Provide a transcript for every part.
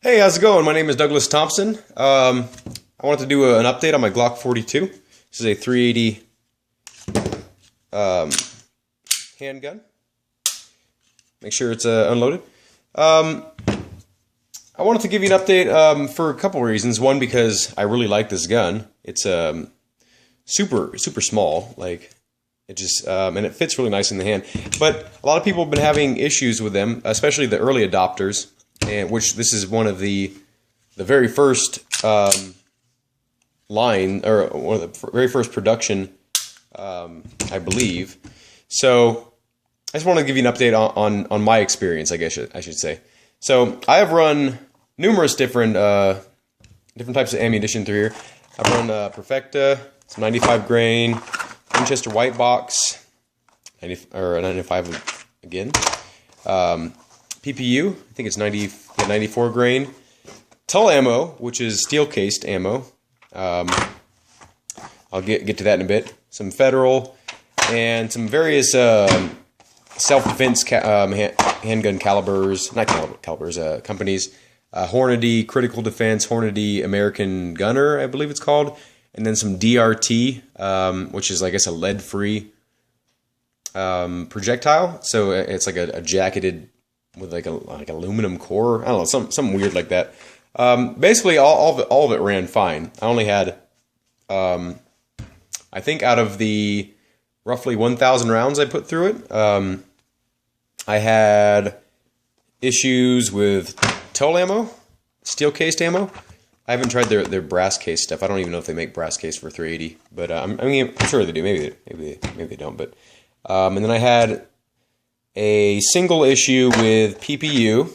Hey, how's it going? My name is Douglas Thompson. I wanted to do an update on my Glock 42. This is a 380 handgun. Make sure it's unloaded. I wanted to give you an update for a couple reasons. One, because I really like this gun. It's super small. Like it just and it fits really nice in the hand. But a lot of people have been having issues with them, especially the early adopters. And which this is one of the very first line, or one of the very first production, I believe. So I just want to give you an update on my experience, I guess I should say. So I have run numerous different types of ammunition through here. I've run Perfecta, it's 95 grain, Winchester white box, 95 again. PPU, I think it's 94 grain. Tull ammo, which is steel-cased ammo. I'll get to that in a bit. Some Federal, and some various self-defense handgun calibers, not calibers, companies. Hornady Critical Defense, Hornady American Gunner, I believe it's called. And then some DRT, which is, I guess, a lead-free projectile. So it's like a jacketed with like aluminum core. I don't know, something weird like that. Basically, all of it ran fine. I only had, I think out of the roughly 1,000 rounds I put through it, I had issues with Tull ammo, steel-cased ammo. I haven't tried their brass case stuff. I don't even know if they make brass case for 380, but I'm sure they do. Maybe they don't. But and then I had a single issue with PPU,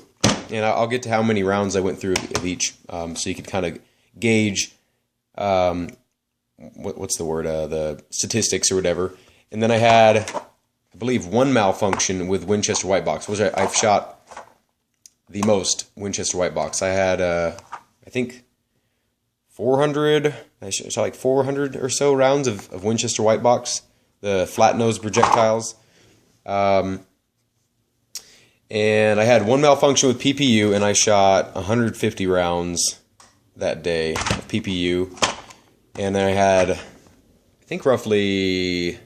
and I'll get to how many rounds I went through of each, so you can kind of gauge what's the word, the statistics or whatever. And then I had, I believe, one malfunction with Winchester white box, which I've shot the most Winchester white box. I had, I think, 400. I shot like 400 or so rounds of Winchester white box, the flat nose projectiles. And I had one malfunction with PPU, and I shot 150 rounds that day of PPU. And then I had, I think, roughly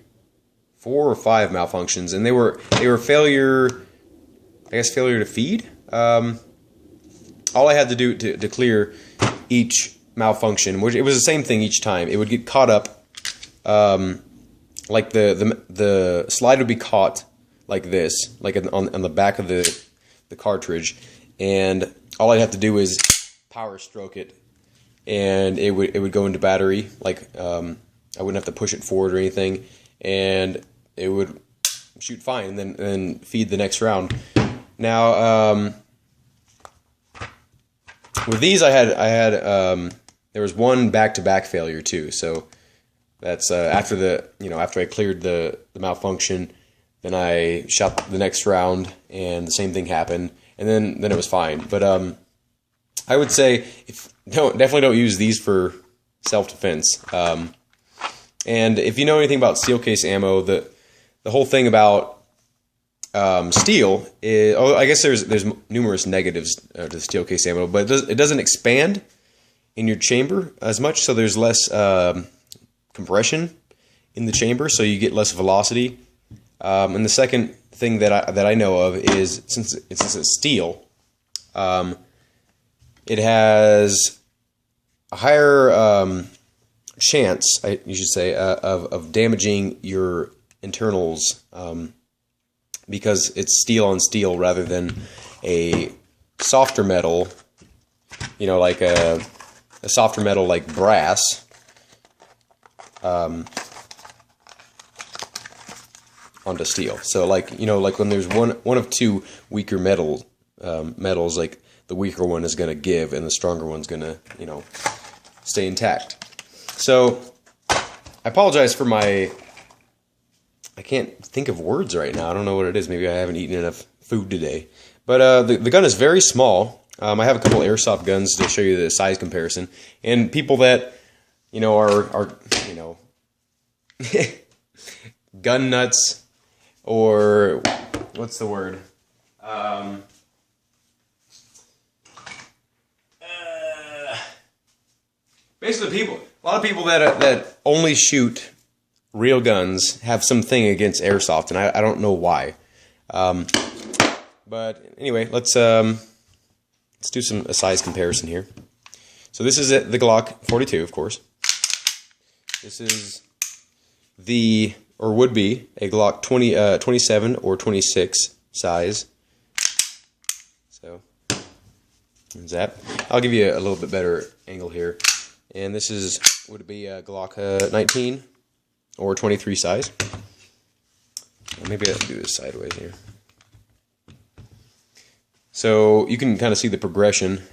4 or 5 malfunctions, and they were failure to feed. All I had to do to clear each malfunction, which it was the same thing each time, it would get caught up, like the slide would be caught like this, like on the back of the cartridge, and all I'd have to do is power stroke it, and it would go into battery. Like I wouldn't have to push it forward or anything, and it would shoot fine, and then feed the next round. Now with these, I had there was one back-to-back failure too. So that's after I cleared the malfunction. Then I shot the next round, and the same thing happened, and then it was fine. But I would say definitely don't use these for self-defense. And if you know anything about steel case ammo, the whole thing about steel is, I guess there's numerous negatives to steel case ammo, but it doesn't expand in your chamber as much, so there's less compression in the chamber, so you get less velocity. And the second thing that I know of is, since it's steel, it has a higher chance, you should say, of damaging your internals, because it's steel on steel rather than a softer metal, like a softer metal like brass. Onto steel. So like when there's one of two weaker metals, like the weaker one is going to give and the stronger one's going to stay intact. So I apologize for I can't think of words right now. I don't know what it is. Maybe I haven't eaten enough food today. But the gun is very small. I have a couple Airsoft guns to show you the size comparison, and people that are gun nuts, or what's the word? basically a lot of people that only shoot real guns have something against airsoft, and I don't know why. But anyway, let's do a size comparison here. So this is the Glock 42, of course. This is or would be a Glock 27 or 26 size. So there's that. I'll give you a little bit better angle here. And this would be a Glock 19 or 23 size. Maybe I'll do this sideways here. So you can kind of see the progression.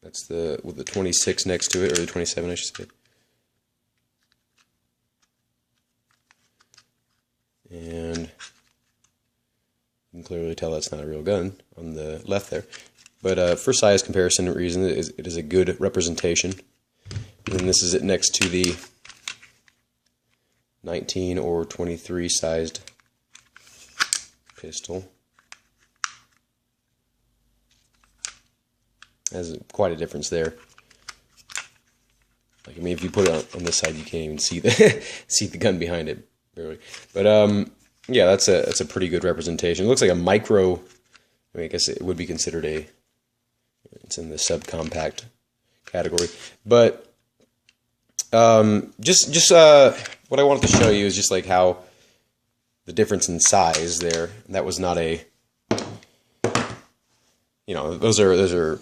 That's with the 26 next to it, or the 27, I should say. And you can clearly tell that's not a real gun on the left there. But for size comparison reason, it is a good representation. And this is it next to the 19 or 23 sized pistol. Has quite a difference there. Like, I mean, if you put it on this side, you can't even see the gun behind it, barely. But yeah, that's a pretty good representation. It looks like a micro. I mean, I guess it would be considered it's in the subcompact category. But just what I wanted to show you is just like how the difference in size there. That was not a, those are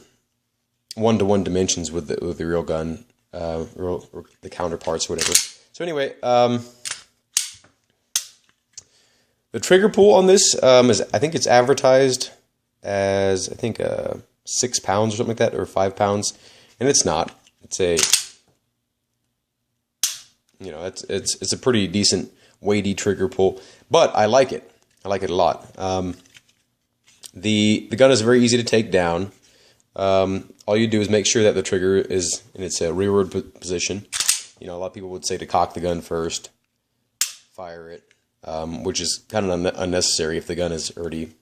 one-to-one dimensions with the real gun, or the counterparts, or whatever. So anyway, the trigger pull on this is, I think it's advertised as 6 pounds or something like that, or 5 pounds, and it's not. It's it's a pretty decent weighty trigger pull, but I like it. I like it a lot. The gun is very easy to take down. All you do is make sure that the trigger is in its rearward position. A lot of people would say to cock the gun first, fire it, which is kind of unnecessary if the gun is already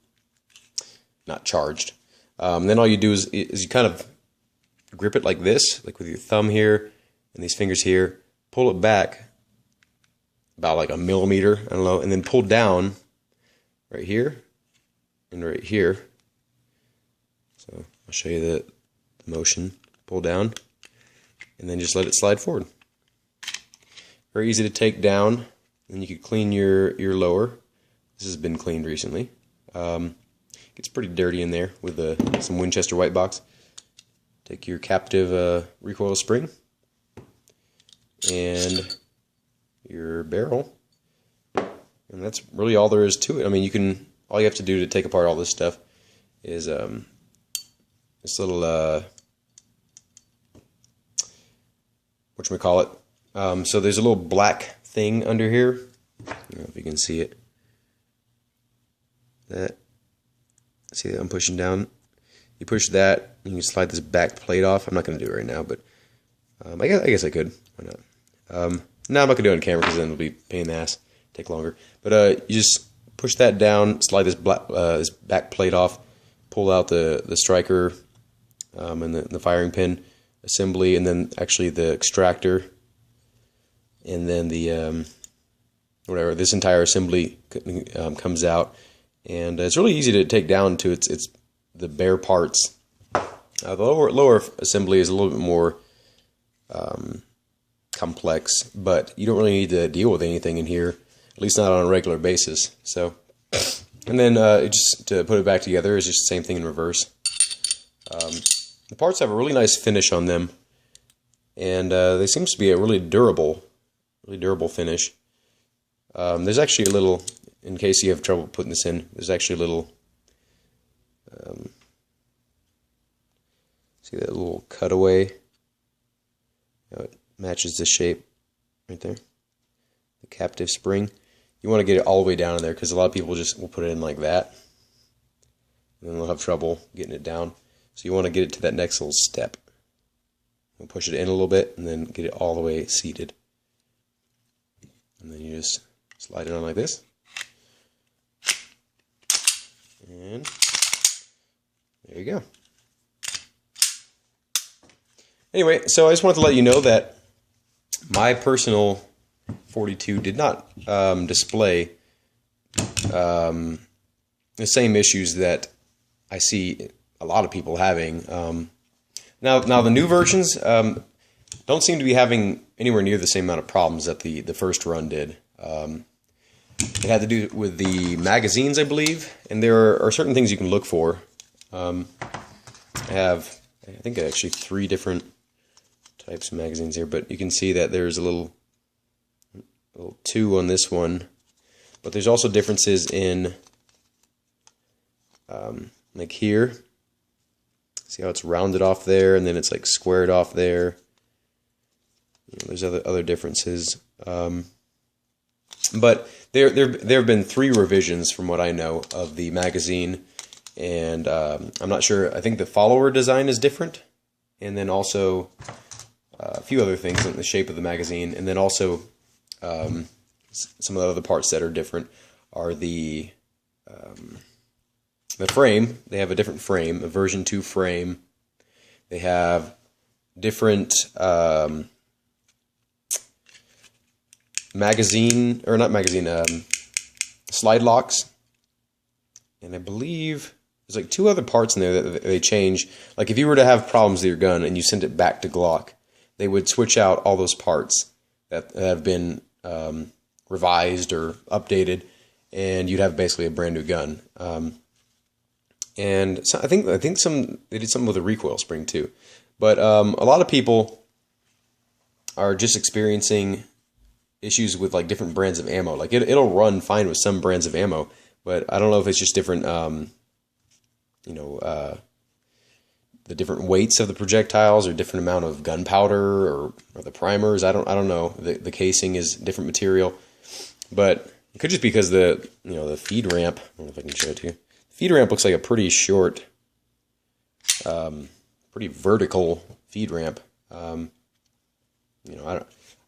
not charged. Then all you do is you kind of grip it like this, like with your thumb here and these fingers here, pull it back about like a millimeter, I don't know, and then pull down right here and right here. So I'll show you the motion. Pull down, and then just let it slide forward. Very easy to take down. And you could clean your lower. This has been cleaned recently. Gets pretty dirty in there with some Winchester white box. Take your captive recoil spring and your barrel, and that's really all there is to it. I mean, all you have to do to take apart all this stuff is this little whatchamacallit. So there's a little black thing under here. I don't know if you can see it. See that I'm pushing down? You push that, and you slide this back plate off. I'm not going to do it right now, but I guess I could. Why not? No, I'm not going to do it on camera because then it'll be a pain in the ass. Take longer. But you just push that down, slide this back plate off, pull out the striker and the firing pin assembly, and then actually the extractor, and then the whatever. This entire assembly comes out, and it's really easy to take down to its the bare parts. The lower assembly is a little bit more complex, but you don't really need to deal with anything in here, at least not on a regular basis. So, and then just to put it back together is just the same thing in reverse. The parts have a really nice finish on them, and they seems to be a really durable finish. There's actually a little, in case you have trouble putting this in, there's actually a little, see that little cutaway? It matches the shape right there. The captive spring. You want to get it all the way down in there because a lot of people just will put it in like that, and then they'll have trouble getting it down. So you want to get it to that next little step. We'll push it in a little bit and then get it all the way seated. And then you just slide it on like this. And there you go. Anyway, so I just wanted to let you know that my personal 42 did not display the same issues that I see a lot of people having. Now the new versions don't seem to be having anywhere near the same amount of problems that the first run did. It had to do with the magazines, I believe, and there are certain things you can look for. I think actually 3 different types of magazines here, but you can see that there's a little 2 on this one, but there's also differences in like here. See how it's rounded off there, and then it's like squared off there. There's other differences, but there have been 3 revisions from what I know of the magazine, and I'm not sure. I think the follower design is different, and then also a few other things in the shape of the magazine, and then also some of the other parts that are different are the frame. They have a different frame, a version 2 frame. They have different slide locks, and I believe there's like 2 other parts in there that they change. Like if you were to have problems with your gun and you sent it back to Glock, they would switch out all those parts that have been revised or updated, and you'd have basically a brand new gun. And so I think they did something with a recoil spring too. But a lot of people are just experiencing issues with like different brands of ammo. Like it'll run fine with some brands of ammo, but I don't know if it's just different, the different weights of the projectiles or different amount of gunpowder or the primers. I don't know. The casing is different material, but it could just be because the feed ramp. I don't know if I can show it to you. Feed ramp looks like a pretty short, pretty vertical feed ramp. I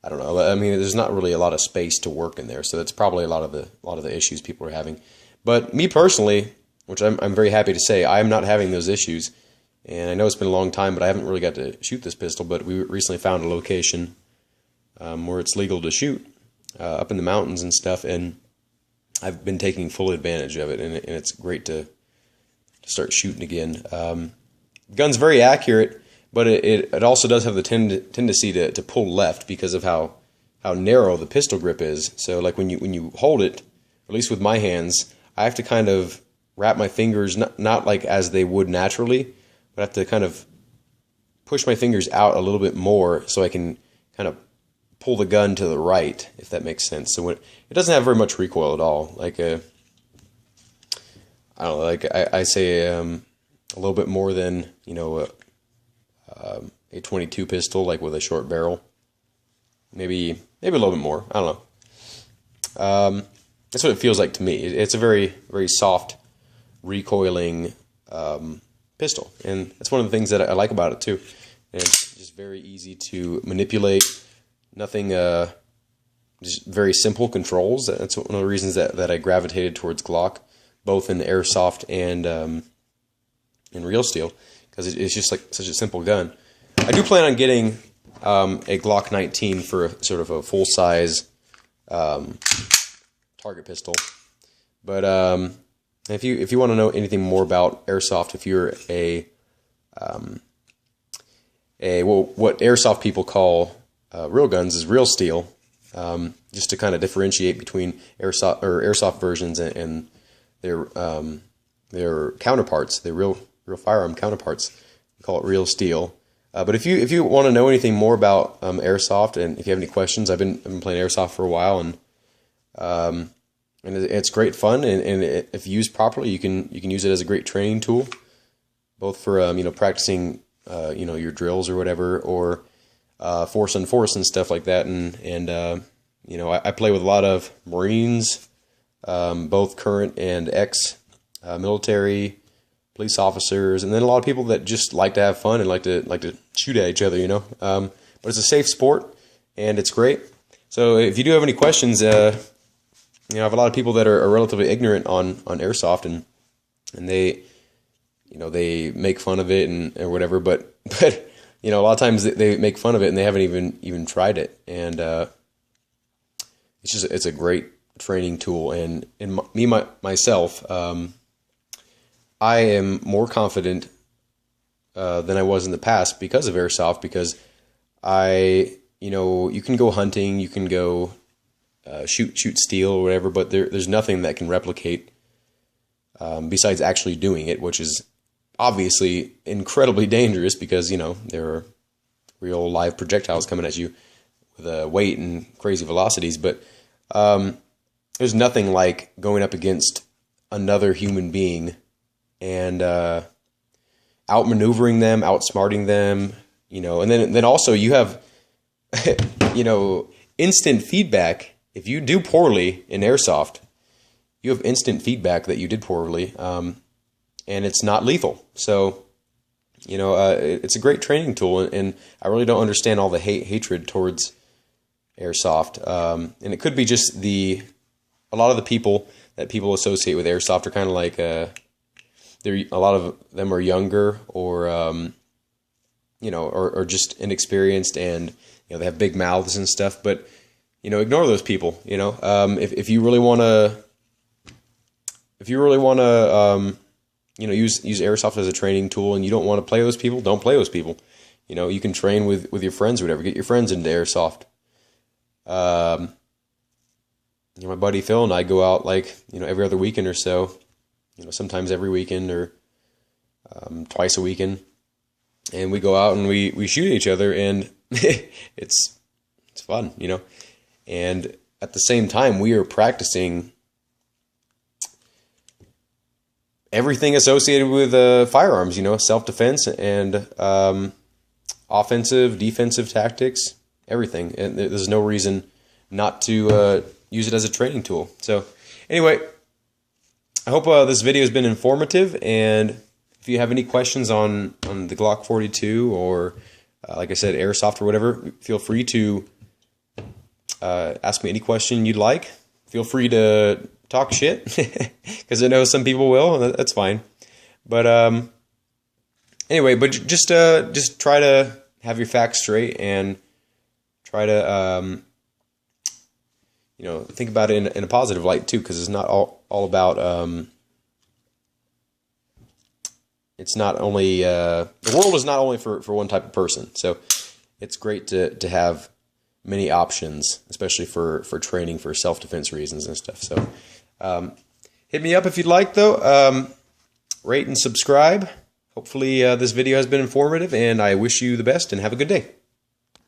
don't know. I mean, there's not really a lot of space to work in there, so that's probably a lot of the issues people are having. But me personally, which I'm very happy to say, I'm not having those issues. And I know it's been a long time, but I haven't really got to shoot this pistol. But we recently found a location where it's legal to shoot up in the mountains and stuff, and I've been taking full advantage of it, and it's great to start shooting again. The gun's very accurate, but it also does have the tendency to pull left because of how narrow the pistol grip is. So like when you hold it, at least with my hands, I have to kind of wrap my fingers not like as they would naturally, but I have to kind of push my fingers out a little bit more so I can kind of pull the gun to the right, if that makes sense. So it doesn't have very much recoil at all. Like I don't know, like I say a little bit more than a 22 pistol, like with a short barrel. Maybe a little bit more. I don't know. That's what it feels like to me. It's a very, very soft, recoiling pistol, and that's one of the things that I like about it too. And it's just very easy to manipulate. Nothing, just very simple controls. That's one of the reasons that I gravitated towards Glock, both in Airsoft and in real steel, because it's just like such a simple gun. I do plan on getting a Glock 19 for a sort of a full-size target pistol. But if you want to know anything more about Airsoft, if you're what Airsoft people call real guns is real steel, just to kind of differentiate between Airsoft versions and their counterparts, their real firearm counterparts. We call it real steel. But if you want to know anything more about Airsoft, and if you have any questions, I've been playing Airsoft for a while, and it's great fun, and if used properly, you can use it as a great training tool, both for practicing your drills or whatever, or force on force and stuff like that. And I play with a lot of Marines, both current and ex military, police officers, and then a lot of people that just like to have fun and like to shoot at each other, but it's a safe sport, and it's great. So if you do have any questions, I have a lot of people that are relatively ignorant on Airsoft, and they make fun of it and or whatever, but you know, a lot of times they make fun of it and they haven't even tried it. And it's a great training tool. And myself, I am more confident than I was in the past because of Airsoft, because you know, you can go hunting, you can go shoot steel or whatever, but there's nothing that can replicate besides actually doing it, which is obviously incredibly dangerous because, you know, there are real live projectiles coming at you with weight and crazy velocities. But there's nothing like going up against another human being and outmaneuvering them, outsmarting them, you know, and then also you have, you know, instant feedback. If you do poorly in Airsoft, you have instant feedback that you did poorly, and it's not lethal. So, you know, it's a great training tool, and I really don't understand all the hatred towards Airsoft. And it could be just a lot of the people that people associate with Airsoft are kind of like, a lot of them are younger or, you know, or just inexperienced, and, you know, they have big mouths and stuff, but, you know, ignore those people, you know. If you really want to, you know, use Airsoft as a training tool and you don't want to play those people, don't play those people. You know, you can train with your friends or whatever. Get your friends into Airsoft. You know, my buddy Phil and I go out, like, you know, every other weekend or so, you know, sometimes every weekend or twice a weekend. And we go out and we shoot at each other, and it's fun, you know. And at the same time, we are practicing everything associated with firearms, you know, self-defense and offensive, defensive tactics, everything. And there's no reason not to use it as a training tool. So anyway, I hope this video has been informative, and if you have any questions on the Glock 42 or, like I said, Airsoft or whatever, feel free to ask me any question you'd like. Feel free to talk shit, because I know some people will, and that's fine. But anyway, but just try to have your facts straight and try to you know, think about it in a positive light too, because it's not all about it's not only the world is not only for one type of person. So it's great to have many options, especially for training for self-defense reasons and stuff. So hit me up if you'd like, though. Rate and subscribe. Hopefully this video has been informative, and I wish you the best and have a good day.